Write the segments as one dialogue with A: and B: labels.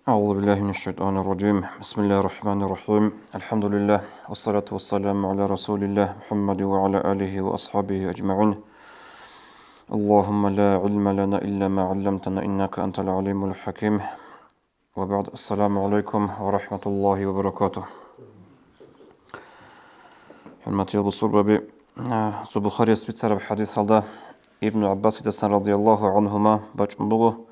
A: أعوذ بالله من الشيطان الرجيم. بسم الله الرحمن الرحيم. الحمد لله والصلاة والسلام على رسول الله محمد وعلى آله وأصحابه أجمعين. اللهم لا علم لنا إلا ما علمتنا إنك أنت العليم الحكيم. وبعد السلام عليكم ورحمة الله وبركاته. حرمتي البصور Bukhari spitsar hadis halda İbn Abbas radıyallahu anhuma başımbuğu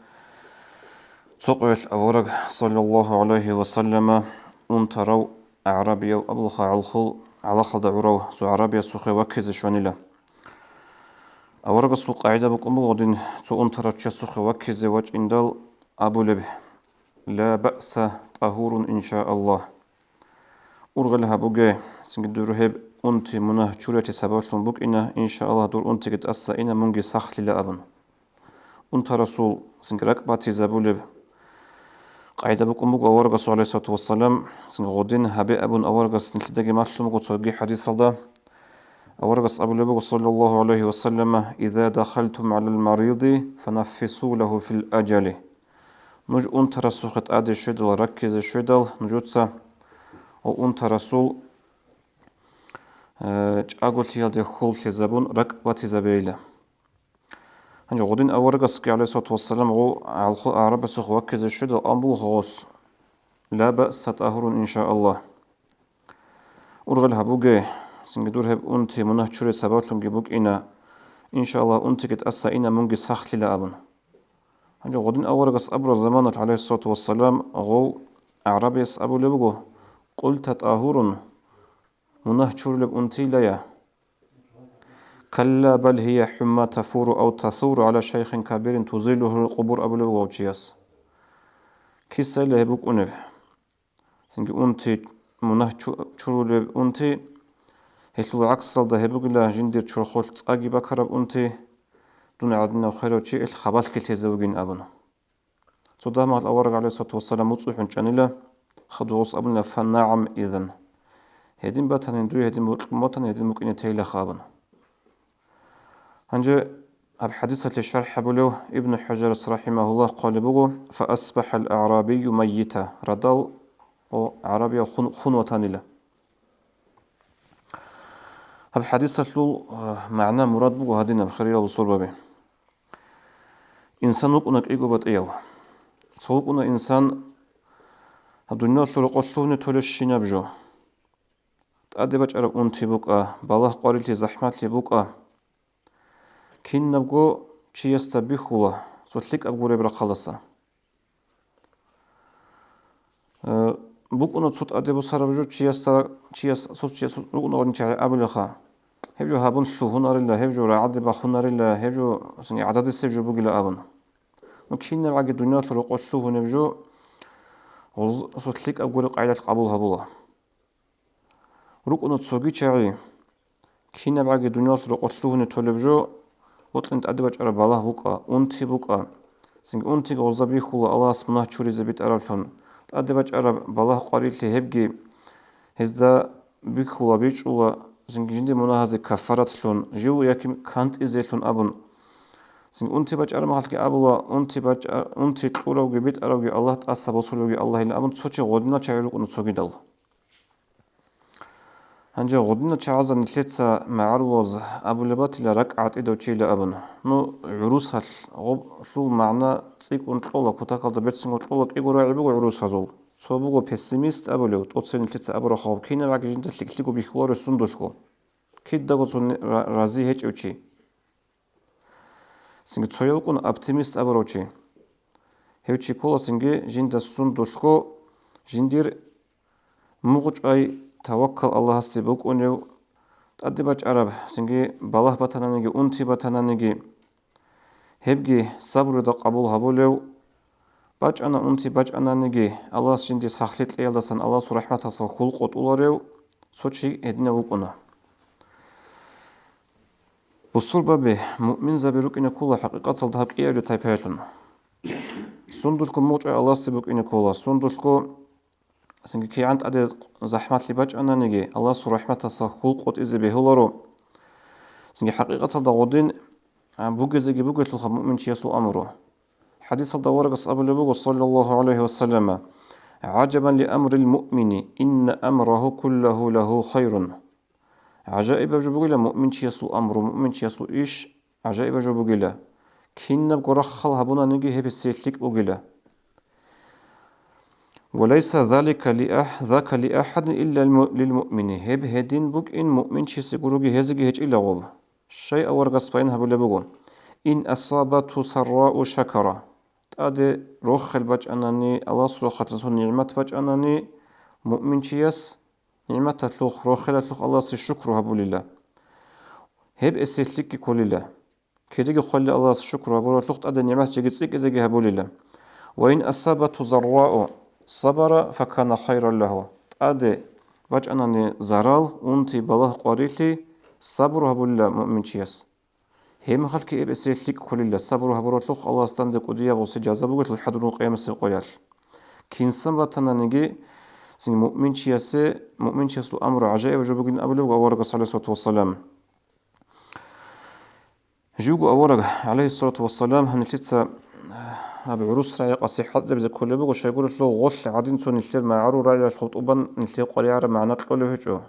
A: Soqel avorag sallallahu aleyhi ve sellem untarav Arabiya abulha alkhul ala khalda uraw su Arabiya suqe wakiz shwanila avorag su qaida bukumbu odin su untaratcha suqe wakiz waj indal abulab la ba'sa tahurun inshaallah urgalha buge singidurheb unti munah churati sabatlun buk ina inshaallah dur unti git assa ina mungi sakhlila abun untarasul singrak bati zabulab قاعدة بكم بقى أورجس عليه الصلاة والسلام سنغودين هبي أبون أورجس نتلدقي معلومة وتوجي حديث الله أورجس أبو لبق صلى الله عليه وسلم إذا دخلتم على المريض فنفسوا له في الأجل نج أنت رسوخت أدي شدل ركز شدل نجوتسا وأنت رسول أقول تيال خول تزبون ركبة زبيله هنجي غودين أورجس عليه الصلاة والسلام غو على العرب سخ وكز الشد الأمبو غوس لا بأس تطهر إن شاء الله أرغل هبوجي سنجدور هب أنتي منه شري سباتلم جبوك إنا إن شاء الله أنتي كتأسى إنا منجي سخل لا أبن هنجي غودين أورجس أبرز زمانة عليه الصلاة والسلام غو عربيس أبو لبغو قلت تطهر منه شري لب أنتي ليا كلا بل هي حمى تفور أو تثور على شيخ كبير تزيله القبور أبو الوجياس كيسا له بوك أنف سنجي أنتي منه شرول أنتي هتلو عكس ده بوك لا جندير شرخول تأجي بكرب أنتي دون عدنا خير شيء الخبال كل زوجين أبنا صدام الأورق عليه الصلاة والسلام متصوح جنيلا خدوس أبنا فنعم إذن هدين باتن دوي هدين مطن هدين ممكن يتيلا خابنا هنجي بحديثة الشرح بلو ابن حجر رحمه الله قال بغو فأصبح الأعرابي ميتا ردال وعربي خنوة له بحديثة له معنى مراد بغو هدينا بخير الصور بابي إنسان وقنك إيقو بات إيو صوقنا إنسان الدنيا تلو قصلوني تولشينا بجو تأدي باج أرب أنتي بقى بالله قارلتي زحمتي بقى كين نبغو شيء يستبيحوه سوتلك أبغو ربرا خلاصا بوكونو صوت أديبو سرابجو شيء صوت بوكونو غني على أبلخا هبجو هابون شو هنار الله هبجو رعد بخنار الله هبجو سني عدد السجو بوجلا أبن وكين نبغى الدنيا تروق شو هنبجو سوتلك أبغو قاعدة قبول هبولا روكونو تصوغي شعري كين نبغى الدنيا تروق شو هنتولبجو وطلنت أدبج على بالله بقى أنتي بقى سنج أنتي غزبي خلا الله اسمه شوري زبيت أرالهم أدبج على بالله قريت هبجي هزدا بخلا بيج ولا سنج جندي مناهزة كفارة لون جو يكيم كانت إزيلون أبون سنج أنتي بج على محلك أبولا أنتي بج أنتي تقولوا بيت أراجي الله تأسى بوصلوا الله إلا أبون تصوتي غدنا شعيرك ونتصوغي دل هنجا غدنا تعزا نتلتسا معروض أبو لبات إلى ركعة إدو تشيل أبن نو عروس هل غب شو معنى تسيك ونطولك وتاكل دبيتسن ونطولك إيقو راعبو عروس هزول سو بوغو بيسيميست أبو لو تقصي نتلتسا أبو رخوب كينا باقي جنت تلكليكو بيخوار السندوشكو كيد داغو تون رازي هيج أوشي سنجي تسويوكون أبتيميست أبو روشي هيوشي كولا سنجي جنت السندوشكو جندير مغج أي توكل الله سبوك ونيو تأدبج عرب سنجي بالله بتنانجي أنتي بتنانجي هبجي صبر دا قبول هبوليو باج أنا أنتي باج أنا نجي الله سجندي سخلت ليلدسن الله سرحمة سو خلق أولاريو سوتشي هدنا وقنا بصور بابي مؤمن زبيروك إن كل حقيقة الذهب إيرو تايبيرتون سندلكم موج الله سبوك إن كل سندلكم سنجي كي عند أدي زحمات لباج أنا نجي الله سرحمة سخول قط إذا بهولارو سنجي حقيقة الضغودين بوجي زي بوجي تلخ مؤمن شيء سو أمره حديث الدوارق أبو لبوغ صلى الله عليه وسلم عجبا لأمر المؤمن إن أمره كله له خير. عجائب جبوغلا مؤمن يسو أمر مؤمن يسو إيش عجائب جبوغلا كين بقرخل هبونا نجي هب السيتلك بوغلا وليس ذلك ذاك لأحد إلا للمؤمن هب هدين بوك إن مؤمن يسيقروغي هزيغي هج إلا غوب الشيء ورقص بين هبو لبوغ إن أصابته سراء شكرا تأدي روخ البج أنني الله سبحانه وتعالى نعمت بج أنني مؤمن يس نعمت تلوخ روخ لتلوخ الله الشكر هبو لله هب اسيتلك كل الله كديك خلي الله الشكر هبو لتلوخ تأدي نعمت جيت سيك إزيغي هبو لله وإن أصابته ضراء صبر فكان خيرا له تأدي بج أنني زرال أنتي بله قريتي صبر هبو لله مؤمن يس هم خلك إب اسيتلك كل الله صبر هبو لتلوخ الله استندق وديا بوسي جازا بوغت الحدود قيام السيقويال كينسان باتنا نجي سين مؤمن يسو أمر عجائب جبوغين أبلغ أورغ صلى الله عليه وسلم جوغو أورغ عليه الصلاة والسلام هنتلتسا بعروس رأي قصي حد زي كل بوغ شيقول له غش عادين سو نتلر معرو رأي الخطوبان نتلر قريعر معنا تقول له هجو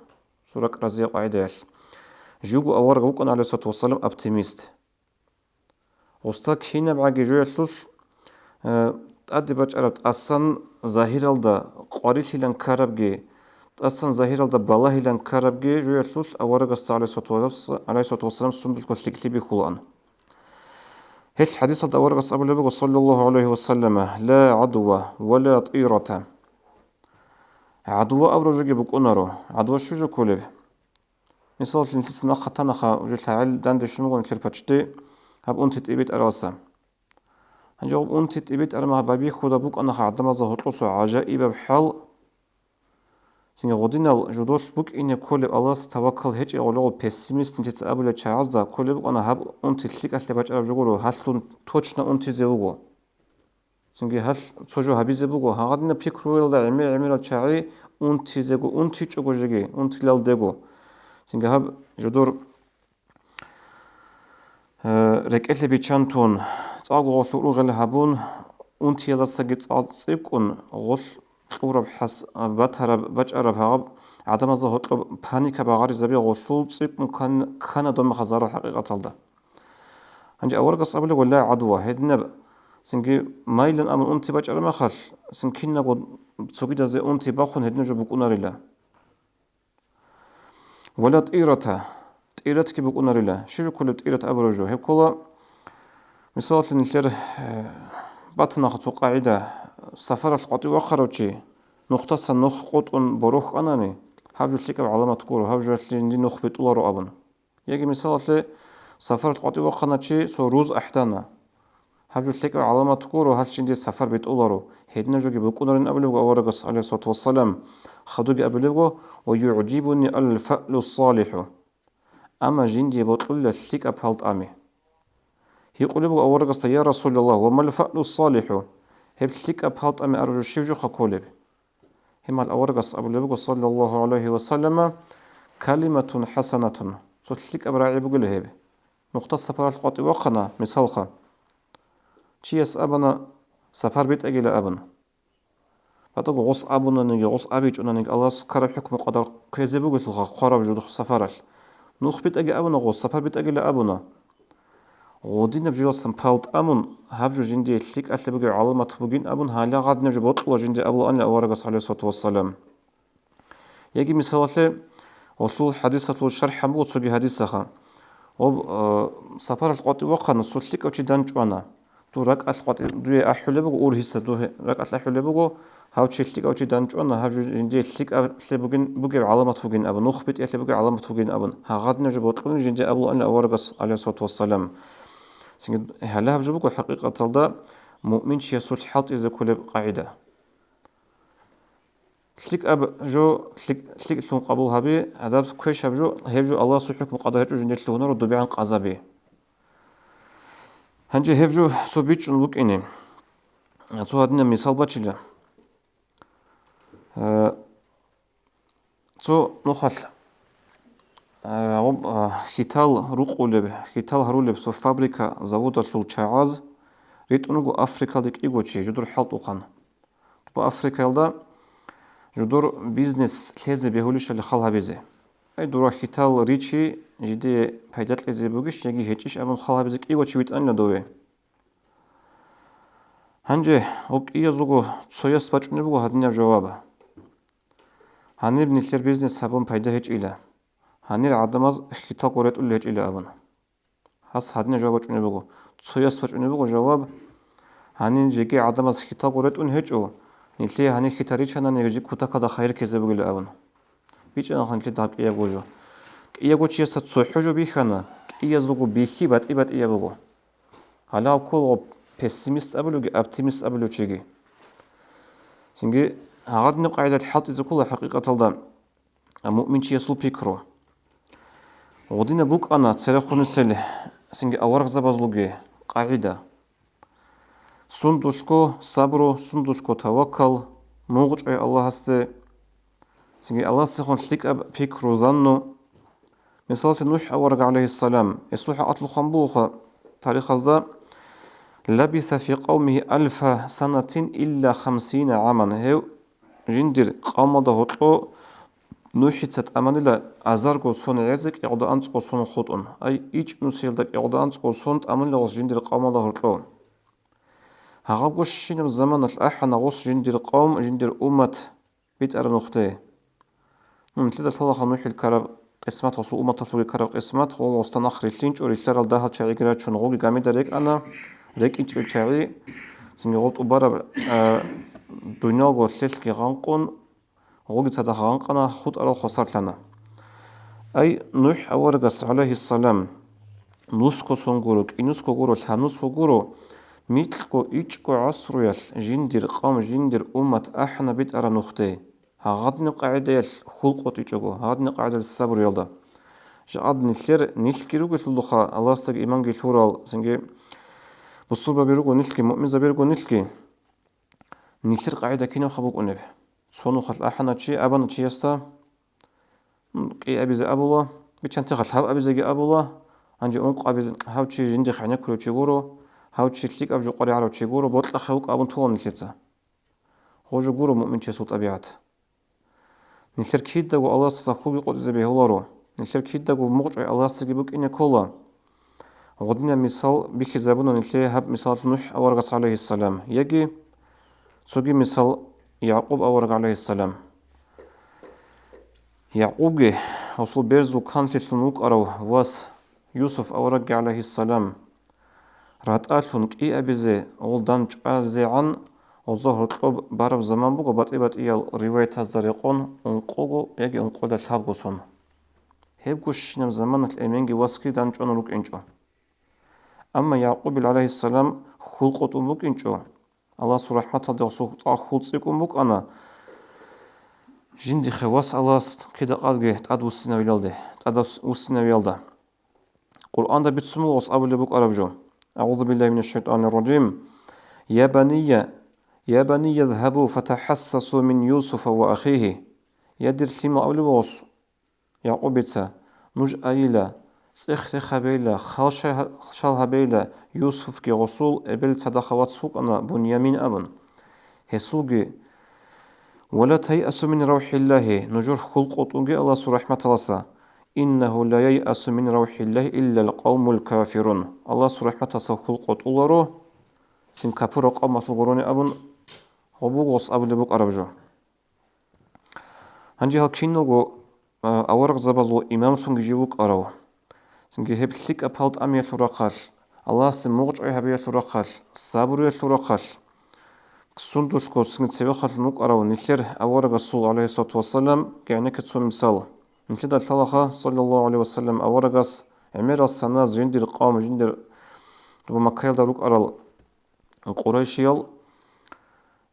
A: سورك رزي قاعدة جوغو أورغ وكان عليه الصلاة والسلام أبتيميست وستاك هنا بعاقي جوية تأدي باج أربت أصلا ظاهر الدا قاريل هلان كاربجي أصلا ظاهر الدا بالله هلان كاربجي جوية تلوش أورغ عليه الصلاة والسلام سندل كل بخلان هل حديث الدا أورغ أبو لبغ صلى الله عليه وسلم لا عدوى ولا طيرة عدوى أبرجي بكونرو عدوى شو جو كولب مثال نتلسنا خطانخا وجلت عل داند شمغون كربتشتي هب أنت تبيت أراسا هنجاوب أنت تبيت أرما بابي خدا بوك أنا خدمة ظهرت عجائب بحال سين غدينا الجدول بوك إن كل الله توكل هيج أولو بيسيمست أنت تقابل تشعز دا كل بوك أنا هب أنت تلك أهل بج أرب جورو هالتون توشنا أنت زوجو سين هال تسوجو هبي زوجو هادنا بيكرويل دا عمل الشعري أنت زوجو أنت تجو جي أنت لال دجو سين هب جدور ركعت بيشانتون تاغو غلو غل هبون أنت يلا سجت صيقون غل قرب حس بتهرب بجرب هرب عدم ظهور بانيكا بعاري زبي غلو صيقون كان دم خزارة حقيقة تلدا هنجي أول قصة بقول ولا عدوى هدنا سنجي مايلن أمر أنت بجرب ما خل سنكينا قد تسوقي زي أنت باخون هدنا جبوك أناريلا ولا طيرتك بوك أناريلا شو كل طيرت أبرجو هب كلا مثال نتلر باتنا خطو قاعدة سفر القطي وخروتشي نختص النخ قطن بروخ أناني هاوجو تلك علامة كورو هاوجو تلين دي نخ بيطولارو أبن يجي مثال سفر القطي وخناتشي سو روز أحتانا هاوجو تلك علامة كورو هالشين دي سفر بيطولارو هيدنا جوجي بكونرين أبلغو أورغس عليه الصلاة والسلام خدوجي أبلغو ويعجبني الفأل الصالح أما جندي بطول تلك أبهالت أمي يقول له أورغس يا رسول الله وما الفأل الصالح هب تلك أبهالت أمي أرجو الشيوجو خكولب هما الأورغس أبو لبغ صلى الله عليه وسلم كلمة حسنة تلك أبراعي بقول هب نقطة سفر القطي وقنا مثالخا تشيس أبنا سفر بيت أجل أبن فتقول غص أبنا نيجي غص أبيج أنا نيجي الله سكر حكم قدر كذب بقول لها قرب جود سفرش نخ بيت أجل أبنا غص سفر بيت أجل أبنا غودين بجوا سنبالت أمون هبجو جندي تلك أتل بقى علامة بقين أبون هلا غاد نجي بطل وجندي أبو أن أورغس عليه الصلاة والسلام يجي مثال وطول حديثة طول شرح مو تسوي حديثها وب سفر القطي وقنا سلك أو تدانج أنا تو رك القطي دوي أحول بقى أور هسه دو رك أحول بقى هاو تشلك أو تدانج أنا هبجو جندي تلك أتل بقين علامة بقين أبون نخبت أتل بقى علامة بقين أبون هغاد نجي بطل جندي أبو أن أورغس عليه الصلاة والسلام هلا هبجبوك حقيقة تلدا مؤمن شيء صوت حاط إذا كل قاعدة تلك أب جو تلك ثم قبول هبي هذا كويش هبجو هبجو الله سبحانه وقدر هبجو جنة لهنا رد بيعن قذابي هنجي هبجو سبيتش نلوك إني تو هادنا مثال باتشيلا تو نخل خيتال روقولب خيتال هرولب سو فابريكا завода للشعاز ريتونغو أفريقيا إيغوتشي جدور حلط وقان بأفريقيا دا جدور بيزنس تلزي بيهوليش اللي خالها بيزي أي دورا خيتال ريتشي جدي بايدات لزي بوغيش يجي هيتشيش أبن خالها بيزيك إيغوتشي ويت أنلا دوي هنجي اوك إيا زوغو تسويس باچوني بوغو هدنيا جوابا هنير بنيتلر بيزنس هابون بايدا هيتش إلا هنير عدماز خيتال قوريت أولي هيتش إلا أبن هاس هدنيا جواب باچوني بوغو تسويس باچوني بوغو جواب هنين جيكي عدماز خيتال قوريت أون هيتش أو نيتلي هني خيتاريچانا نيجي كوتا كدا خير كيزي بوغي لأبن بيچ أنا خنتلي داك إيا بوجو إيا بوچي يسا تسوحوجو بيخانا إيا زوغو بيخي بات إبات إيا بوغو هلا كل بيسيميست أبلوغي أبتيميست أبلوغي سنجي هغادني قاعدة حط إذا كلها حقيقة تلدا مؤمن شيء يسول بيكرو غدينا بوك أنا تسرخون السل سنجي أورق زبازلوغي قاعدة سندوشكو صبرو سندوشكو توكل موغج أي الله هستي سنجي الله سيخون شليك أب بيكرو ظنو مثال نوح أورق عليه السلام يسوح أطلو خنبوخ تاريخ الزا لبث في قومه 1000 سنة إلا 50 عاما هو جندر قوم دهوتو نوحيتت أمانيلا أزارغو سون عزك يقضى أنتقو سون خطون أي إيش نسيلدك يقضى أنتقو سون أمانيلا غس جندر قوم دهوتو هغابوش شين الزمان الأحنا غس جندر قوم جندر أمة بيت أرنوختي نمتلد الله نوحي الكرب قسمت غسو أمة تطلق الكرب قسمت غو غستان لينج وريتلر الدهات شاعي قرات شون غوغي قامي داريك أنا ريك إنش الشاعي سنجي غوط أبارا دنيا غوثلك غانقون غوغي تصدق غانقنا خود أرال خسارت لنا أي نوح أورغس عليه السلام نسكو سنغوروك إنسكو غورو الهانوسكو غورو ميتلكو إيشكو عصرو يال جندر قام جندر أمة أحنا بيت أرى نختي هغادني قاعدة يال خلقو تيجوغو هغادني قاعدة الصبر يالدا جادني تلير نيلكيروغو تلوخا الله استاق إيمانجي تورال سنجي بصوبة بيروغو نيلكي مؤمن زبيروغو نيلكي نيلتر قاعدة كينو خبوك أنب صونو خط أحنا تشي أبانا تشي يستا كي أبيز أبولا بيتشان تخط هاو أبيز أبولا عندي أنق أبيز هاو تشي جندي خانيا كلو تشيغورو هاو تشي تليك أبجو قري على تشيغورو بوطلق خوك أبن طولن نيلتسا خوجو غورو مؤمن تشي صوت أبيعات نيلتر كيد داغو الله ساخوغي قد زبيه هولارو نيلتر كيد داغو مغجع الله ساقبوك إني كولا غدنا مثال بيكي زابونا نيلتي هاب مثال نوح أورغس عليه السلام يجي سوغي مثال يعقوب أورغ عليه السلام يعقوب وصل بيرزو كان تلنوك أرو واس يوسف أورغ عليه السلام راتأتلون كي أبيزي غلدان جعازي عن وظهر طلب بارب زمان بوغو بات إيال رواية هزاريقون انقوغو يجي انقوغ دالتابغو سون هيبغو شنم زمان الأمينجي واسكي دان جون روك إنجو أما يعقوب عليه السلام خلقو موك إنجو الله سبحانه وتعالى خلق سيكون بوك أنا جندي خواص الله كده قالجي تادو السنة ويلده تادو السنة ويلده قرآن ده بتسمو وص أول بوك أربجو أعوذ بالله من الشيطان الرجيم يا بني يذهبوا فتحسسوا من يوسف وأخيه يدير تيما أول وص يعقوب بيتسا نج أيلا سخر خبيلا خال هبيلا يوسف كي رسول ابل تدخوات سوق أنا بنيامين أبن هسوقي ولا تيأس من روح الله نجور خلق أطوغي الله سرحمة الله إنه لا ييأس من روح الله إلا القوم الكافرون الله سرحمة الله خلق أطوغي سن كابور قوم الغروني أبن غبوغوص أبن لبوك أربجو هنجي هالكينوغو أورق زبازو إمام سنجي جيبوك أرو سنجي هبتلك أبهالت أمي يتلورقال الله سموغج أي هبي يتلورقال صابر يتلورقال سندوشكو سنجي تسيوخال نوك أرو نتلر أورق الصول عليه الصلاة والسلام كعني كتسون مثال نتلر التلخة صلى الله عليه وسلم أورق عمير السناز جندر قوم جندر بمكايل داروك أرال قريشيال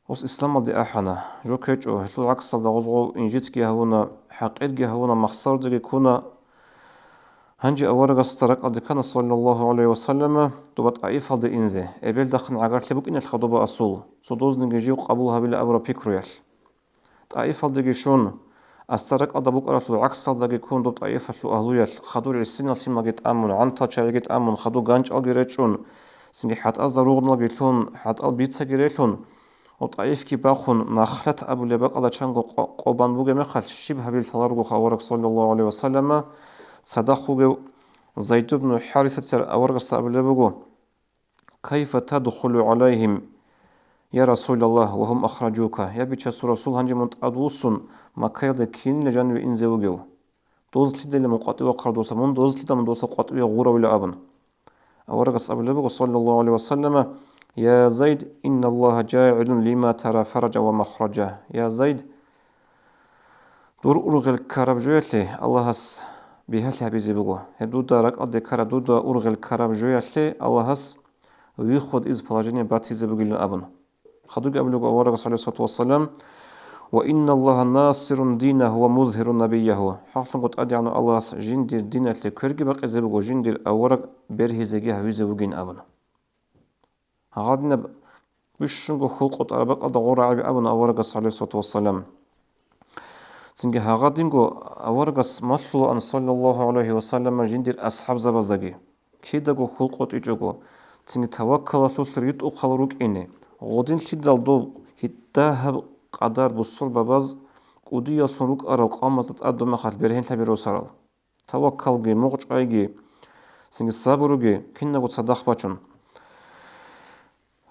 A: وس إسلام دي أحنا جو كيجو هتلو عكس دا غزغو إنجيتكي هونا حقيركي هونا مخصر دي كونا هنجي أورغ استرق أدي كان صلى الله عليه وسلم دوبات عيفة دي إنزي إبيل دخن عقارت لبوك إن الخطوبة أصول صدوز نجيو قبولها بلا أبرا بيكرويال عيفة دي شون استرق أدى بوك أرتلو عكس دا كون دوبت عيفة لو أهلويال خدو السنة التيمة جيت أمون عنتا شاي جيت أمون خدو غانج ألغي ريتشون سنجي حت أزاروغنا جيتون حت البيتسا جريتون وطائف كي باخون نخلت أبو لباق الله تشانغو قوبان بوغي مخل شبه بالفلارغو خوارق صلى الله عليه وسلم صدقوغو زيد بن حارثة أورغ أبو لباقو كيف تدخل عليهم يا رسول الله وهم أخرجوك يا بيتشا رسول هنجي منت أدوسون ما كيرد كين لجانو إنزوغو دوز لدى لمقاطئ وقردوسا من دوز لدى من دوسا قاطئ غورا ولا أبن أورغ أبو لباقو صلى الله عليه وسلم يا زيد إن الله جاعل لما ترى فرج ومخرجه يا زيد دور أرغل كرب جويتلي الله هس بهالها بيزيبغو هدودا رك أدي كرا دودا أرغل كرب جويتلي الله هس ويخد إز بلاجيني باتي زيبغو لأبن خدوك أبلغو أورغ صلى الله عليه وسلم وإن الله ناصر دينه ومظهر نبيه حقا قد أدي عنه الله هس جندير دينة لكرغي بقى زيبغو جندير أورغ برهزيجيها ويزيبغين أبن هغادنا بشنغو خلقت أربق أدغور عبي أبن أورغس عليه الصلاة والسلام تنجي هغادينغو أورغس مطلو أن صلى الله عليه وسلم جندير أصحاب زبازاقي كيدغو خلقت إجوغو تنجي توكل تلتريد أقلروك إني غودين تدال دول هداها قدر بصر بباز قودي يطلروك أرال قامزت أدو مخال برهن تبيرو سرال توكل موغج أيجي تنجي صابروغي كنغو تصدق بچون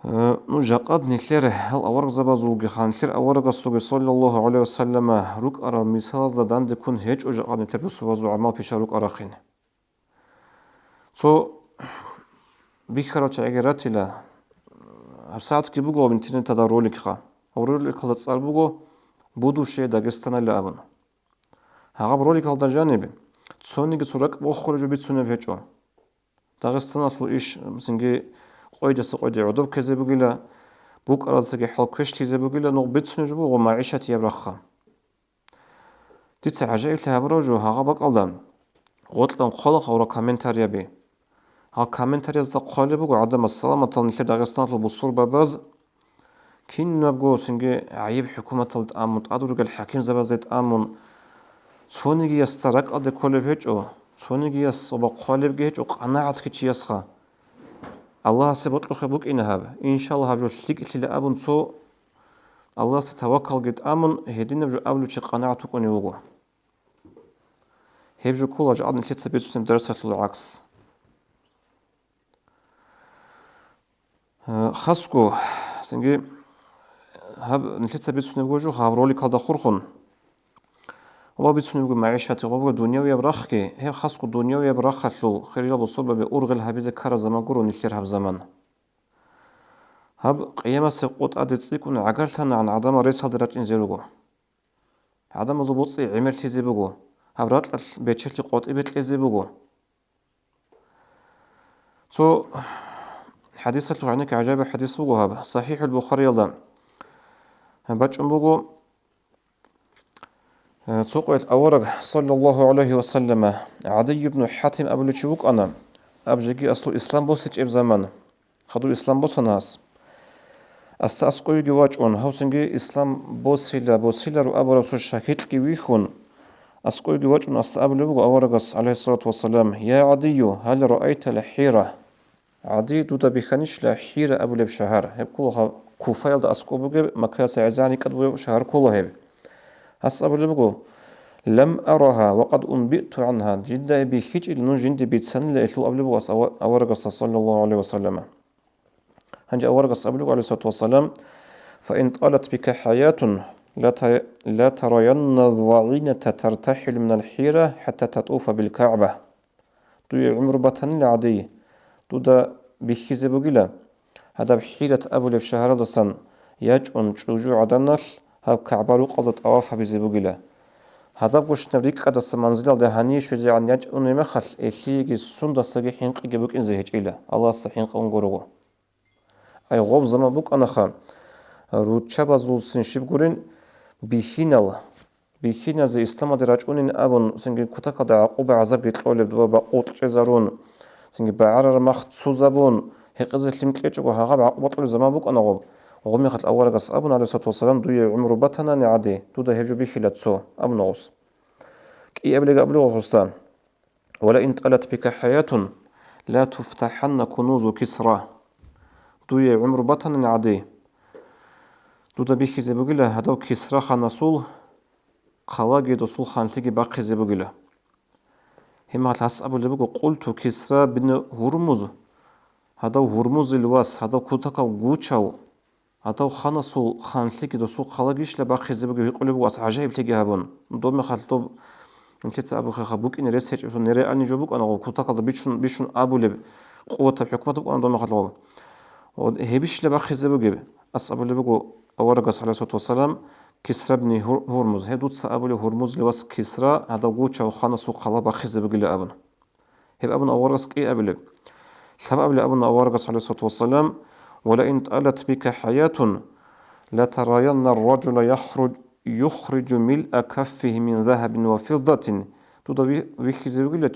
A: ну жақад нелер ал аварг забазулги ханлер аварга суги саллаллаху алейхи вассалам рук арал мисал задан де кун хеч жақад нелер бусубазу амал пиша рук арахин so бихарача эгератила саат ки буго интернетта да ролик ха ролик халцар буго будущее Дагестана лабын хага ролик алда жанеби цониги сурак охрожу битсуне хечо Дагестан аслу иш синге قيدس قيد عضو كذا بقوله بوك أرادسك حال كش كذا بقوله نقبض سنجبو ومعيشة يبرخها تيتس عجائب تهبرجو ها بق ألدم قلتلن خلق أورا كومنتاريا بي ها كومنتاريا زد قالب بقو عدم السلامة تلنشر داغستان البصور بباز كين نبقو سنجي عيب حكومة الأمن أدرج الحكيم زبازت أمن صونيجي يسترك أد كلب هجو صونيجي يس وبقالب جهج وقناعة كتشي يسخا الله سبحانه خبوك إنها إن شاء الله هبجو شليك إلى أبن سو الله ستوكل جد أمن هدينا بجو أبلو شي قناعة كوني وغو هبجو كل أجعاد نتلت سبيت سنم درسة العكس خاصكو سنجي هب نتلت سبيت سنم وجو خابرولي كالدا خورخون وبابيت سنم وجو معيشة وبابو دنيوية برخكي هي خاصكو دنيوية برخة خيريلا بصوبة بأورغل هبيزة كارا زمان قرو نتلر هب زمان هب قيامة سقوط أدت سيكون عقلتنا عن عدم ريس هدرات إنزيروغو عدم زبوطي عمر تيزيبوغو هب راتل بيتشلتي قوط إبت لزيبوغو تو حديثة عنك عجائب حديث بوغو هب صحيح البخاري يلا باج بوغو تقول أورق صلى الله عليه وسلم عدي بن حاتم أبو لتشوك أنا أبجيكي أصل الإسلام بوسيج إب زمان خدو الإسلام بوسناس أستأسقوي جواجون هوسنجي إسلام بوسيلا رو أبو رسول شاكيت كيويخون أسقوي جواجون أستأبلو أورقس عليه الصلاة والسلام يا عدي هل رأيت الحيرة عدي دودا بخانيش لحيرة أبو لب شهر هب كلها كوفايل دا أسقوبوغي مكاسا عزاني كدو شهر كلها هب أسأبلو لم أرها وقد أنبئت عنها جدا بخيج إلنون جندي بيتسن لإشل أبلو أورقس صلى الله عليه وسلم هنجي أورقس أبلو عليه الصلاة والسلام فإن طالت بك حياة لا ترين الضعينة ترتحل من الحيرة حتى تطوف بالكعبة دوي عمر بطن العادي دودا بخيز بقلا هذا بحيرة أبو لب شهر دسان يجعن جوجو عدنش هاب كعبة قضت أوافها بزبقلا هذا بوش نبريك قد السمنزل ده هني شجع عن يجعن مخل إليجي سند صجيحين قجبك إن زهج إله الله الصحين قنقروا أي غوب زمان بوك أنا خام روتشابا زول سنشيب قرين بيخينا زي إسلام دراجون أبون سنجي كتاك دا عقوبة عذاب يطلب دوا قوت جزارون سنجي بعرر مخت سوزابون هقزة لمكليش وهغاب عقوبة زمان بوك أنا غوب وغمي خط الأول قص أبون عليه الصلاة والسلام دوي عمر بطنا نعدي دودا هجو بيخيلات سو أبن غوص كي أبلغ غوصتان ولا إن طالت بك حياة لا تفتحن كنوز كسرى دوية عمر بطن عادي دودا بيخي زبوغلا هداو كسرا خانسول خلاقي دسول خانتيجي باقي زبوغلا هما هتحس أبو لبوغو قلتو كسرا بن هرمز هداو هرمز الواس هداو كوتاكا غوچاو هداو خانسول خانتيجي دسول خلاقيش لباقي زبوغو يقول لبوغو أس عجائب تيجي هابون دومي خالتو انتيت أبو خيخا بوك إن ريسيج نري أني جوبوك أنا كوتاكا بيشون أبو لب قوة بحكمتك أنا دومي خالتو هبيش لباقي زبوغو أس أبو لبوغو أورغس عليه الصلاة والسلام كسرى بن هرمز هدوت سأبو هرمز لواس كسرى هذا غوتشا وخانس وقلب خز بقول أبن هب أبن أورغس كي أبل سبب أبن أورغس عليه الصلاة والسلام ولئن طالت بك حياة لترين الرجل يخرج ملء كفه من ذهب وفضة تدا بخز بقول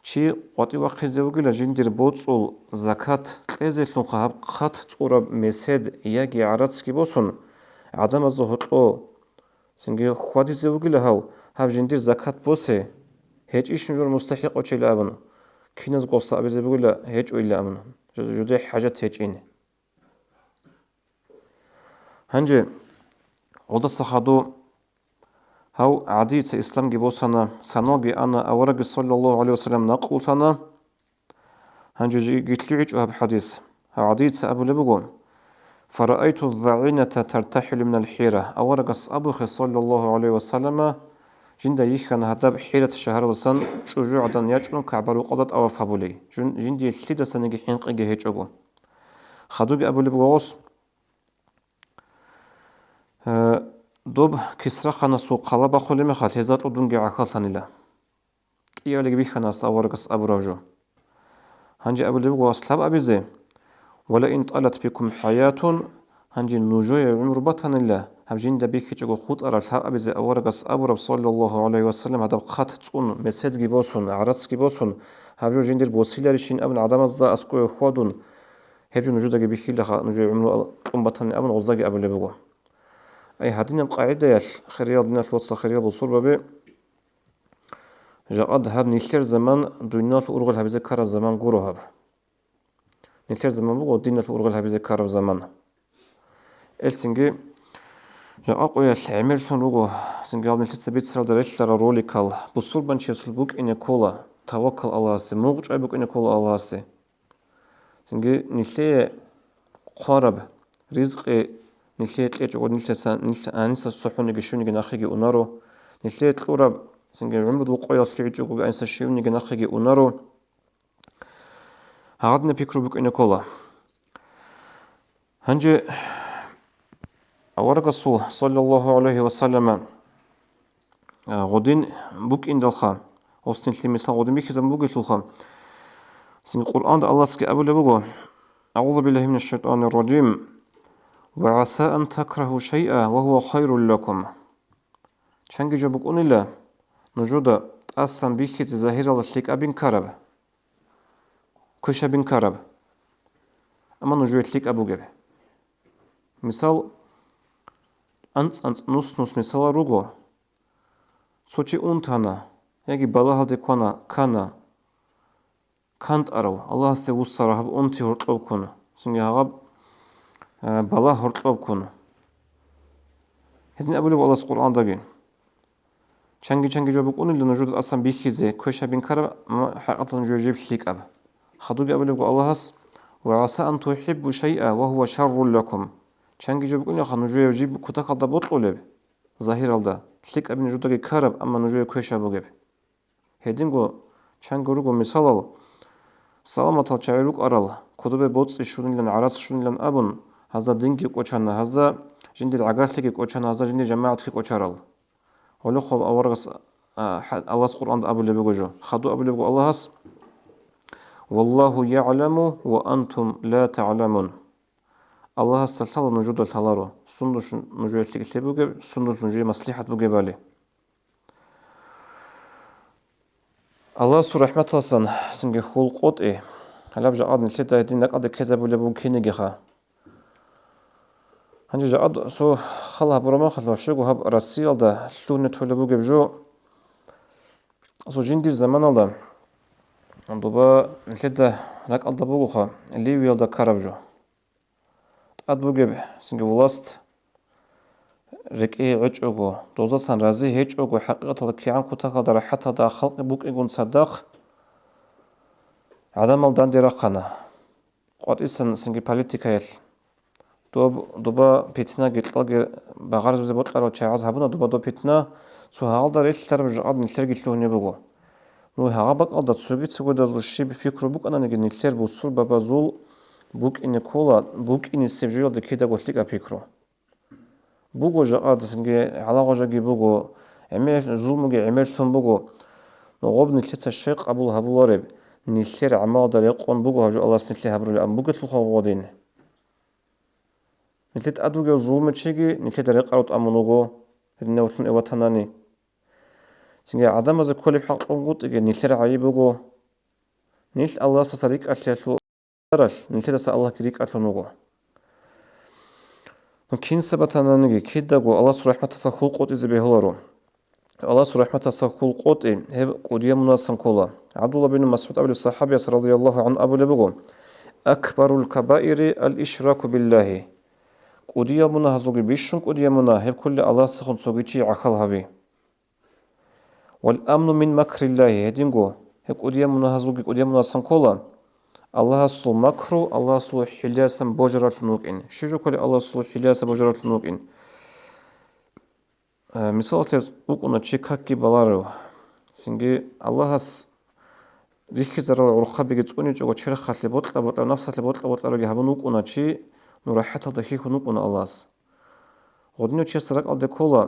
A: شي قطي وخز بقول جندر بوتسول زكاة إزلتون خاب خط تورب مسد يجي عرض بوسون عدم الزهد سنجي خوادي زوجي لهاو هاب جندير زكاة بوسه هيج إيش نجور مستحق أشيل أبنه كي ناس قصة أبي زبوجي لا هيج ولا أبنه جودي حاجات هيج إني هنجي غدا صخادو هاو عديد إسلام جبوسنا سنوجي أنا أورج صلى الله عليه وسلم نقول أنا هنجي جيت لعيش وهاب حديث هاو عديد سأبو لبقو فرأيت الضعينة ترتحل من الحيرة أورغس أبوخ صلى الله عليه وسلم جند يخن هداب حيرة الشهر لسان شجوع دان يجون كعبر وقضت أو فابولي جند يلتيد سنجي حنق جهيج أبو خدوج أبو لبغوص دوب كسرة خنا سوق قلبا خلي مخات هزات ودون عقل ثانيلا كي يولي بيخنا أورغس أبو رجو هنجي أبو لبغوص لاب أبيزي ولئن طالت بكم حياة هنجي نجوي عمر بطن الله هبجين دبيك تجو خود أرى الحق أبي زي أورغس أبو رب صلى الله عليه وسلم هذا خط تون مسد جبوسون عرس جبوسون هبجو جندر بوسيلة رشين أبن عدم الزا أسكو خودون هبجو نجو دقي بيخي لها نجوي عمر بطن أبن غزاقي أبو لبغو أي هادين القاعدة ياش خريال دينا الوصل خريال بصور ببي جاء هاب نيشتر زمان دوينات الأورغل هبزي كار زمان قورو هاب نيشتر زمان بغو دينات الأورغل هبزي كار زمان السنجي جاء أقوى العمل شنوغو سنجي عبد الشيء بيت سر درش ترى روليكال بصور بنشي سلبوك إن كولا توكل الله سي موج أبوك إن كولا الله سي سنجي نيشتي قارب رزق نيشتي تيجي نيشتي أنسى الصحون يجشون يجناخي أنارو نيشتي تقرب سنجي عمود وقوي تيجي أنسى الشيون يجناخي أنارو هادنا بيكرو بوك إن كولا هنجي أورغسو صلى الله عليه وسلم غدين بوك إن دلخا وستين مثال غدين بيك زم بوك دلخا سن القرآن الله سكي أبو لبوغو أعوذ بالله من الشيطان الرجيم وعسى أن تكرهوا شيئا وهو خير لكم شنجي جبوك أن الله نجودا تأسن بيك زاهر الله شليك أبين كرب كش أبين كرب أما نجودا شليك أبو جب مثال أنت نص مثال روغو سوچي أنتنا يجي بلا هذا كنا كانت أرو الله سيوصل رهب أنتي هرطوب كن سنجي هغب بلا هرطوب كن هذني أقول الله القرآن دقين چنگي جوابك أن اللي نجود أصلا بيخيزي كوشا بين كرب حقيقة نجوجيب شليك أب خدوك أقول الله وعسى أن تحبوا شيئا وهو شر لكم چنگي جوابك أن يخان نجوجيب كتاك دا بطلب ظاهر الدا شليك أب نجودك كرب أما نجوجيب كوشا بوجب هدينغو چنگوروغو مثال سلامة الشعيروك أرال كتب بوتس شون لن عرس شون لن أبن هذا دينك كوشنا هذا جند العقارتك كوشنا هذا جند جماعتك كوشرال ولو خب أورغس الله القرآن أبو لبيجو خدوا أبو لبيجو الله هس والله يعلم وأنتم لا تعلمون الله هس سلطة نجود الثلارو سندوش نجود الشيء بوجب سندوش نجود مصلحة بوجب عليه الله سبحانه رحمة سنجي خلقات إيه هلا بجا عاد نشيت هيدينك عاد كذا ولا ممكن يجيها هنجي جا عاد سو خلا برما خلا شو هب رسيل ده شلون تولى بوجب جو سو جندير زمان الله دوبا نتلدا راك ألدا بوغوخا اللي ويلدا كاربجو أدوغب سنجي ولاست رك إيه عج أوغو دوزا سان رازي هيج أوغو حقيقة الكيان كوتا دار حتى دا خلق بوك إيغون صداق عدم الدان دي رقنا قد إسان سنجي باليتيكا دوبا بيتنا جيتلاغي بغارز زي بوتلارو تشاعز هابونا دو بيتنا سو هالدار إلتر بجعاد نلتر جيتلوني بوغو نو هغابك ألدا تسوغي تسوغي دازو الشيب فيكرو بوك أنا نجي نلتر بوصول بابازول بوك إني كولا بوك إني سيبجيو دا كيدا غوتليك أبيكرو بوغو جاقاد سنجي علاغو جاقي بوغو عمير ظلموغي عمير تون بوغو نغوب نلتر الشيق أبو الهابوارب نلتر عمال دار يقون بوغو هجو الله سنتلي هابرو لأم بوغو تلخو غودين نلتر أدوغي ظلم تشيغي نلتر دار يقاروت أمونوغو هدنوتن إواتناني سنجي عدم از كل بحق قوت إجا نلتر عيبوغو نيل الله سسريك أتلاشو أرش نلتر سا الله كريك أتلونوغو كين سبتنا نجي كيداغو الله سرحمة تسخول قوت إزي بيهولارو الله سرحمة تسخول قوت هب قوديا مناسن كولا عبد الله بن مسعود أبو الصحابي رضي الله عنه أبو لبغو أكبر الكبائر الإشراك بالله قوديا مناسوغي بيشن قوديا منا هب كل الله سخون سوغيشي عقل هبي والأمن من مكر الله هدينغو هب قوديا مناسوغي قوديا مناسن كولا الله سو مكرو الله سو حلياسن بوجرات نوكين شجو كل الله سو حلياسن بوجرات نوكين مثال تقولنا تشيكاكي بالارو سنجي الله هس ريكي زرا ورخا بيجي تقولني جو تشرخ لي بوطلا نفس لي بوطلا رجع بنوكونا تشي نورحت دقيق نوكونا الله غدنيو تشي سرق على كولا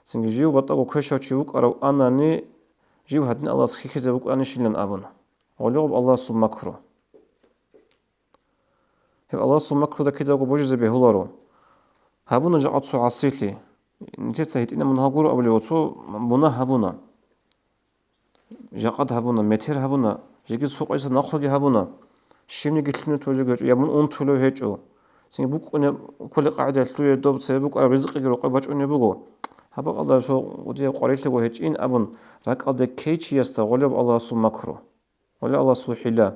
A: سنجي جيو بطاقو كشو تشيوك أرو أناني جيو هدن الله سخيكي زبوك أني شلن أبن ولغب الله سو مكرو هب الله سو مكرو دا كده بوجه زبي هولارو هابونا جاءت سو عصيتي نتيت سهيت إنا من هاقورو أبلي وطو منا هابونا جاقت هابونا متر هابونا جيجي سوق عيسى ناخوغي هابونا شيمني جتلنو توجه يا من أون تولو هيجو سنجي بوك أنا كل قاعدة تلوي دوب سيبوك أنا رزقي جرو باج أني بوغو هبق الله شو ودي قريت له هيجين أبن راك الله كيتش يستغلب الله سو مكرو ولا الله سو حلا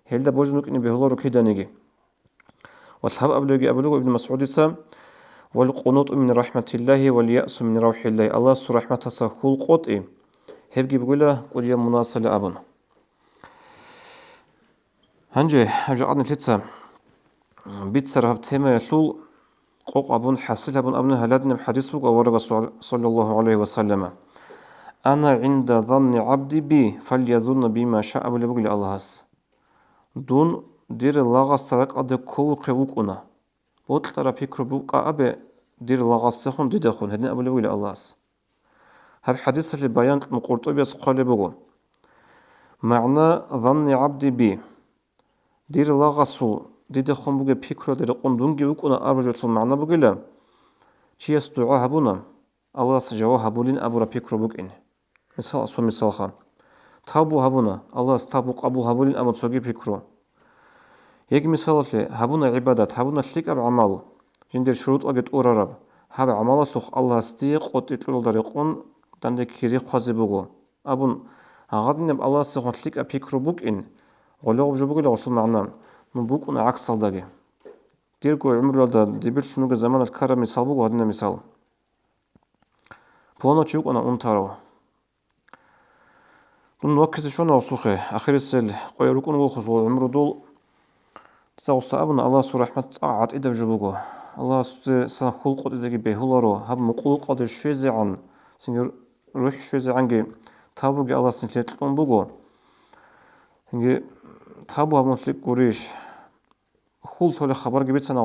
A: هل ده بوجنك إني بهولارو كده نيجي والحب أبلغ ابن مسعود سام والقنوط من رحمة الله واليأس من روح الله الله سو رحمة سخول قطئ هبجي بقوله قل يا مناصل أبن هنجي عدنا تلتسا بيتسر هب تيما يطول قوق أبن حسل أبن هلادنا بحديث بك ورغ صلى الله عليه وسلم أنا عند ظن عبدي بي فليظن بما شاء بقول الله هس دون دير الله سرق أد كو قوقنا بوتلر فكر بوق أبي دير الله سخون ديدخون هدنا أبو بقول الله هس هب حديث اللي بيان مقرطبي قال بقو معنى ظن عبدي بي دير الله سو ديدخون بقى فكر دير قندونجي وقنا أرجو المعنى بقوله شيء استدعاء هبونا الله سجوا هبولين أبو رفيق ربك إن مثال خان تابو هبونا الله استابو قبو هبولين أبو تسوقي فكرو يجي مثال هبونا عبادات هبونا شليك أب عمل جندر شروط أجد أورارب هب عملات لخ الله استيق وتطلع دريقون دندك كيري خازي بقو أبون هغادنا الله سخن شليك أب فكرو بك إن ولو بجو بقول الله معنا نبوك أنا عكس الدقي ديركو عمر دا ديبل شنو زمان الكرم مثال بقو هدنا مثال بونا تشوك أنا أنتارو دون وقت شو نوصخه آخر السل قيروكون وخص وعمر دول تساوس أبنا الله سو رحمة عاد إدى جبوجو الله سنخول قد إذا بيهولارو هب مقول قد الشيزي عن سنجر روح شيزي عنجي تابوجي الله سنتلتون بوجو سنجي تابو هم نتلك قريش خول تولي خبر جبت سنة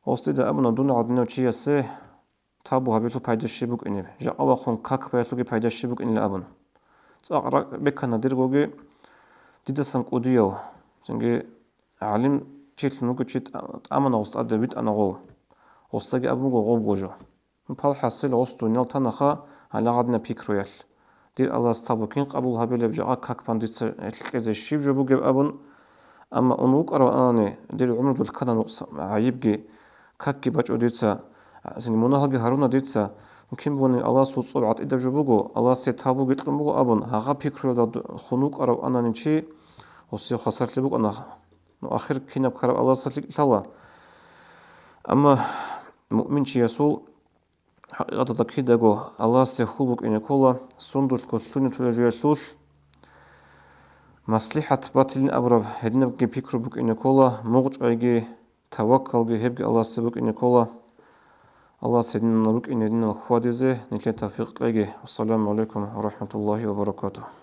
A: وسط ده أبنا دون عدنا وشيء سه تابو هبيتو بايدشي بوك إني جا أواخون كاك بايتلو بايدشي بوك إني لأبن تأقرأ بكنا ديرغوغي ديدا سنقوديو سنجي علم شيت نوكو شيت أمنا وسط أدى بيت أنا غو وسطاقي أبوغو غو بوجو نبال حاصل وسطو نيال تنخا على غادنا بيكرويال دير الله ستابو كين قبول هبيل بجاء كاك بانديت كذا الشيب جو بوغي أبن أما أنوك أرى أني دير عمر دول كنا نقص عيبجي كاكي باج أوديتسا سني مناهجي هارونا ديتسا Kim bunu Allah suçubat edip bugu Allah se tabu gitlim bugu abun haga pikroda khunuk arab ananinchi osi khasartli bugu ana no akhir kinab karab Allah satlik tala amma mu'minchi yasul haqiqata kidago Allah se khuluk inekola sundul kolluni tulajiyatlush maslahat batilin abrab hednab ge pikro buk inekola mughj ayge tawakkal ge hebge Allah se buk inekola الله سيدنا نروك إن دينا الخوادزة نتلي توفيق لغي والسلام عليكم ورحمة الله وبركاته